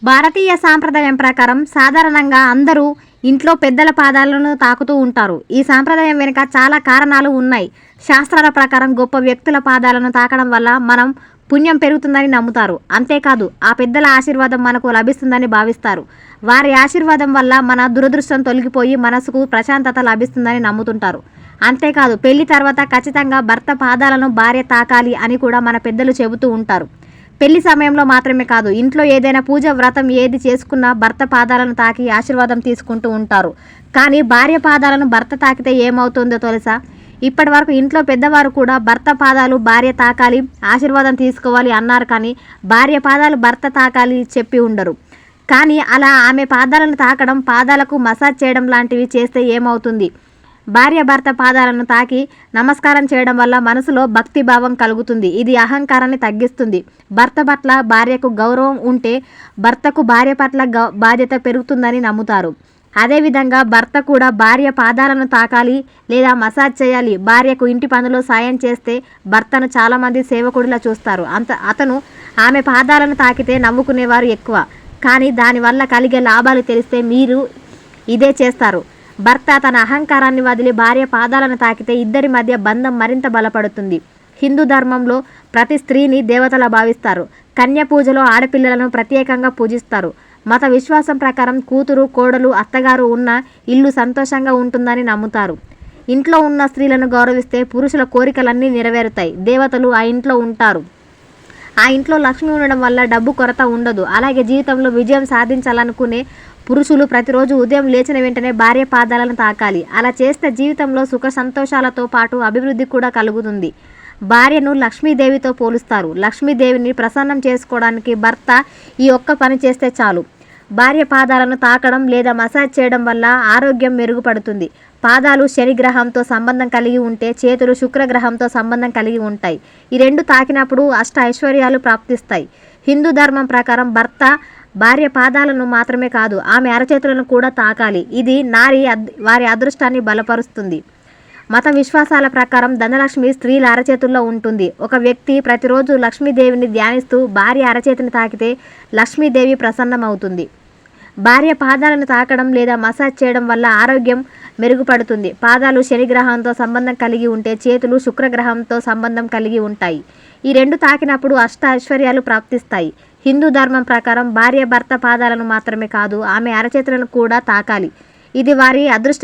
భారతీయ సాంప్రదాయం ప్రకారం సాధారణంగా అందరూ ఇంట్లో పెద్దల పాదాలను తాకుతూ ఉంటారు. ఈ సాంప్రదాయం వెనుక చాలా కారణాలు ఉన్నాయి. శాస్త్రాల ప్రకారం గొప్ప వ్యక్తుల పాదాలను తాకడం వల్ల మనం పుణ్యం పెరుగుతుందని నమ్ముతారు. అంతేకాదు ఆ పెద్దల ఆశీర్వాదం మనకు లభిస్తుందని భావిస్తారు. వారి ఆశీర్వాదం వల్ల మన దురదృష్టం తొలగిపోయి మనసుకు ప్రశాంతత లభిస్తుందని నమ్ముతుంటారు. అంతేకాదు పెళ్లి తర్వాత ఖచ్చితంగా భర్త పాదాలను భార్య తాకాలి అని కూడా మన పెద్దలు చెబుతూ ఉంటారు. పెళ్లి సమయంలో మాత్రమే కాదు, ఇంట్లో ఏదైనా పూజ వ్రతం ఏది చేసుకున్నా భర్త పాదాలను తాకి ఆశీర్వాదం తీసుకుంటూ ఉంటారు. కానీ భార్య పాదాలను భర్త తాకితే ఏమవుతుందో తెలుసా? ఇప్పటి వరకు ఇంట్లో పెద్దవారు కూడా భర్త పాదాలు భార్య తాకాలి, ఆశీర్వాదం తీసుకోవాలి అన్నారు. కానీ భార్య పాదాలు భర్త తాకాలి చెప్పి ఉండరు. కానీ అలా ఆమె పాదాలను తాకడం, పాదాలకు మసాజ్ చేయడం లాంటివి చేస్తే ఏమవుతుంది? భార్య భర్త పాదాలను తాకి నమస్కారం చేయడం వల్ల మనసులో భక్తి భావం కలుగుతుంది. ఇది అహంకారాన్ని తగ్గిస్తుంది. భర్త పట్ల భార్యకు గౌరవం ఉంటే భర్తకు భార్య పట్ల బాధ్యత పెరుగుతుందని నమ్ముతారు. అదేవిధంగా భర్త కూడా భార్య పాదాలను తాకాలి లేదా మసాజ్ చేయాలి. భార్యకు ఇంటి పనులో సాయం చేస్తే భర్తను చాలామంది సేవకుడిలా చూస్తారు. అతను ఆమె పాదాలను తాకితే నవ్వుకునేవారు ఎక్కువ. కానీ దానివల్ల కలిగే లాభాలు తెలిస్తే మీరు ఇదే చేస్తారు. భర్త తన అహంకారాన్ని వదిలి భార్య పాదాలను తాకితే ఇద్దరి మధ్య బంధం మరింత బలపడుతుంది. హిందూ ధర్మంలో ప్రతి స్త్రీని దేవతలా భావిస్తారు. కన్య పూజలో ఆడపిల్లలను ప్రత్యేకంగా పూజిస్తారు. మత విశ్వాసం ప్రకారం కూతురు, కోడలు, అత్తగారు ఉన్న ఇల్లు సంతోషంగా ఉంటుందని నమ్ముతారు. ఇంట్లో ఉన్న స్త్రీలను గౌరవిస్తే పురుషుల కోరికలన్నీ నెరవేరుతాయి. దేవతలు ఆ ఇంట్లో ఉంటారు. ఆ ఇంట్లో లక్ష్మి ఉండడం వల్ల డబ్బు కొరత ఉండదు. అలాగే జీవితంలో విజయం సాధించాలనుకునే పురుషులు ప్రతిరోజు ఉదయం లేచిన వెంటనే భార్య పాదాలను తాకాలి. అలా చేస్తే జీవితంలో సుఖ సంతోషాలతో పాటు అభివృద్ధి కూడా కలుగుతుంది. భార్యను లక్ష్మీదేవితో పోలుస్తారు. లక్ష్మీదేవిని ప్రసన్నం చేసుకోవడానికి భర్త ఈ ఒక్క పని చేస్తే చాలు. భార్య పాదాలను తాకడం లేదా మసాజ్ చేయడం వల్ల ఆరోగ్యం మెరుగుపడుతుంది. పాదాలు శనిగ్రహంతో సంబంధం కలిగి ఉంటే చేతులు శుక్రగ్రహంతో సంబంధం కలిగి ఉంటాయి. ఈ రెండు తాకినప్పుడు అష్ట ఐశ్వర్యాలు ప్రాప్తిస్తాయి. హిందూ ధర్మం ప్రకారం భర్త భార్య పాదాలను మాత్రమే కాదు, ఆమె అరచేతులను కూడా తాకాలి. ఇది వారి అదృష్టాన్ని బలపరుస్తుంది. మత విశ్వాసాల ప్రకారం ధనలక్ష్మి స్త్రీల అరచేతుల్లో ఉంటుంది. ఒక వ్యక్తి ప్రతిరోజు లక్ష్మీదేవిని ధ్యానిస్తూ భార్య అరచేతిని తాకితే లక్ష్మీదేవి ప్రసన్నమవుతుంది. భార్య పాదాలను తాకడం లేదా మసాజ్ చేయడం వల్ల ఆరోగ్యం మెరుగుపడుతుంది. పాదాలు శనిగ్రహంతో సంబంధం కలిగి ఉంటే చేతులు శుక్రగ్రహంతో సంబంధం కలిగి ఉంటాయి. ఈ రెండు తాకినప్పుడు అష్ట ఐశ్వర్యాలు ప్రాప్తిస్తాయి. హిందూ ధర్మం ప్రకారం భార్య భర్త పాదాలను మాత్రమే కాదు, ఆమె అరచేతులను కూడా తాకాలి. ఇది వారి అదృష్ట